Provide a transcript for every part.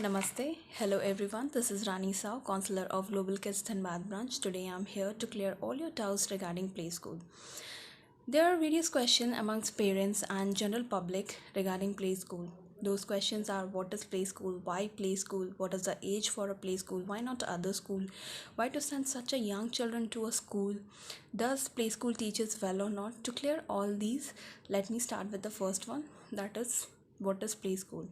Namaste. Hello everyone. This is Rani Sao, counselor of Global Kids Dhanbad branch. Today I am here to clear all your doubts regarding play school. There are various questions amongst parents and general public regarding play school. Those questions are: what is play school? Why play school? What is the age for a play school? Why not other school? Why to send such a young children to a school? Does play school teaches well or not? To clear all these, let me start with the first one, that is, what is play school?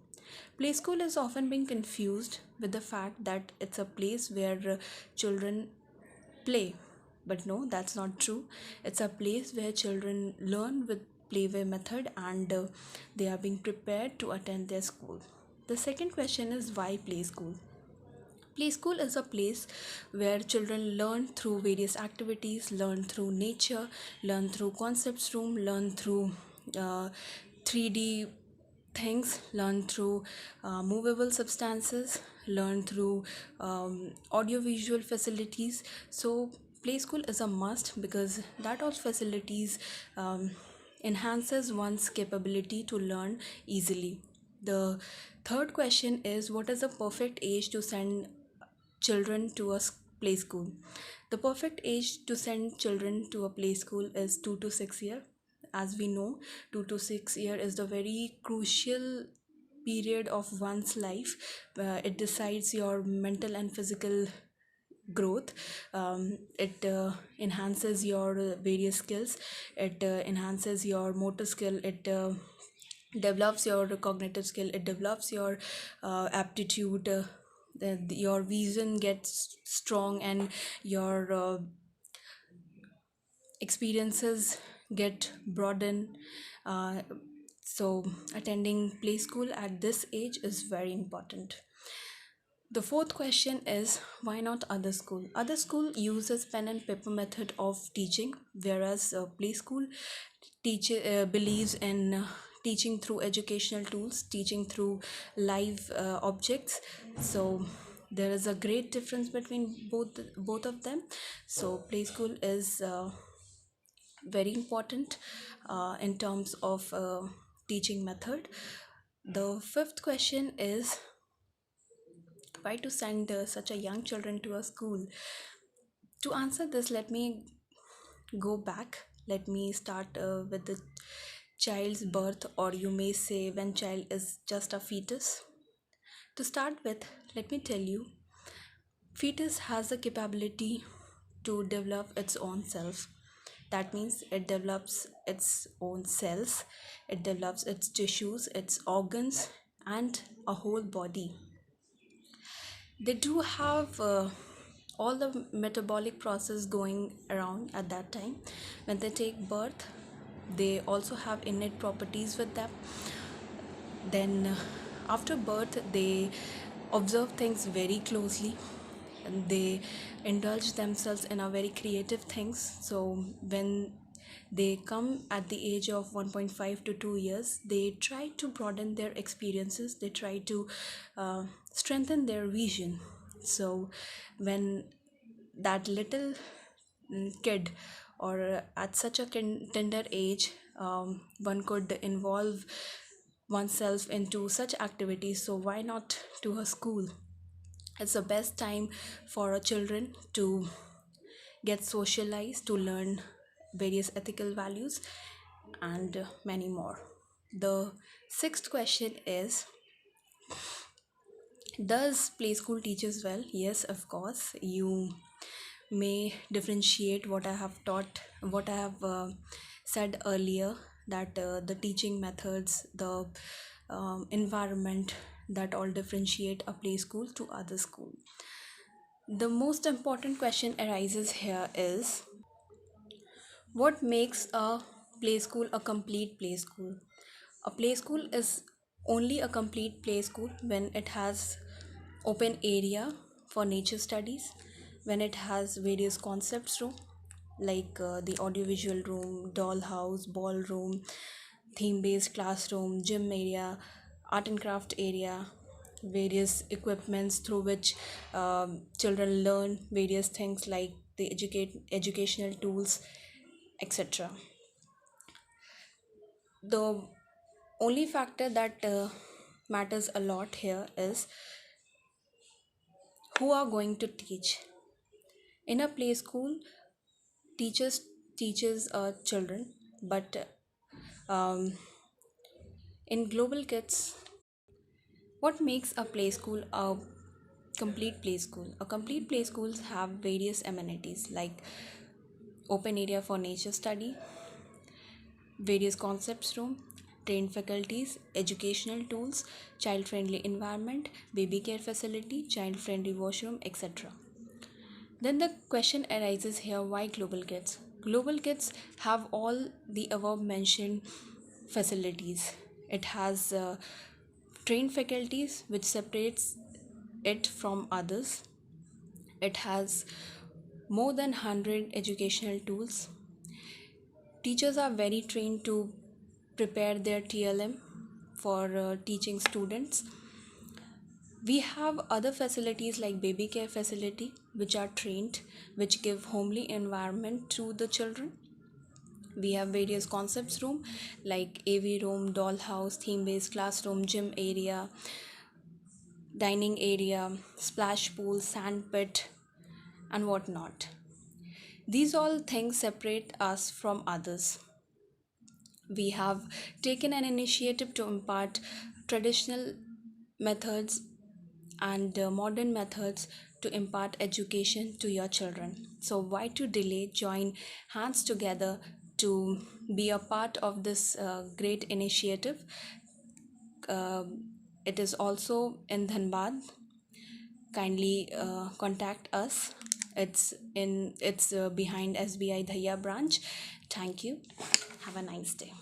Play school is often being confused with the fact that it's a place where children play. But no, that's not true. It's a place where children learn with playway method and they are being prepared to attend their school. The second question is, why play school? Play school is a place where children learn through various activities, learn through nature, learn through concepts room, learn through 3D things, learn through movable substances, learn through audiovisual facilities. So play school is a must because that all facilities enhances one's capability to learn easily. The third question is, what is the perfect age to send children to a play school? The perfect age to send children to a play school is 2 to 6 year. As we know, 2 to 6 year is the very crucial period of one's life. It decides your mental and physical growth. It enhances your various skills. It enhances your motor skill. It develops your cognitive skill. It develops your aptitude. Your vision gets strong and your experiences get broadened. uh, so attending play school at this age is very important. The fourth question is, why not other school? Other school uses pen and paper method of teaching, whereas play school believes in teaching through educational tools, teaching through live objects. So there is a great difference between both of them. So play school is very important in terms of teaching method. The fifth question is, why to send such a young children to a school? To answer this, let me go back. Let me start with the child's birth, or you may say when child is just a fetus. To start with, let me tell you, fetus has the capability to develop its own self. That means it develops its own cells, it develops its tissues, its organs, and a whole body. They do have all the metabolic process going around at that time. When they take birth, they also have innate properties with them. Then after birth, they observe things very closely and they indulge themselves in a very creative things. So when they come at the age of 1.5 to 2 years, they try to broaden their experiences, they try to strengthen their vision. So when that little kid, or at such a tender age, one could involve oneself into such activities, so why not to a school? It's the best time for a children to get socialized, to learn various ethical values, and many more. The sixth question is, does play school teaches well? Yes, of course. You may differentiate what I have taught, what I have said earlier, that the teaching methods, the environment, that all differentiate a play school to other school. The most important question arises here is, what makes a play school a complete play school? A play school is only a complete play school when it has open area for nature studies, when it has various concepts room like the audiovisual room, dollhouse, ballroom, theme based classroom, gym area, art and craft area, various equipments through which children learn various things like the educational tools, etc. The only factor that matters a lot here is who are going to teach. In a play school, teachers teaches children, but um, in Global Kids, what makes a play school a complete play school? A complete play schools have various amenities like open area for nature study, various concepts room, trained faculties, educational tools, child friendly environment, baby care facility, child friendly washroom, etc. Then the question arises here, why Global Kids? Global Kids have all the above mentioned facilities. It has trained faculties which separates it from others. It has more than 100 educational tools. Teachers are very trained to prepare their TLM for teaching students. We have other facilities like baby care facility which are trained, which give homely environment to the children. We have various concepts room like AV room, dollhouse, theme based classroom, gym area, dining area, splash pool, sand pit, and whatnot. These all things separate us from others. We have taken an initiative to impart traditional methods and modern methods to impart education to your children. So, why to delay? Join hands together to be a part of this great initiative. It is also in Dhanbad. Kindly contact us. It's behind SBI Dhaya branch. Thank you. Have a nice day.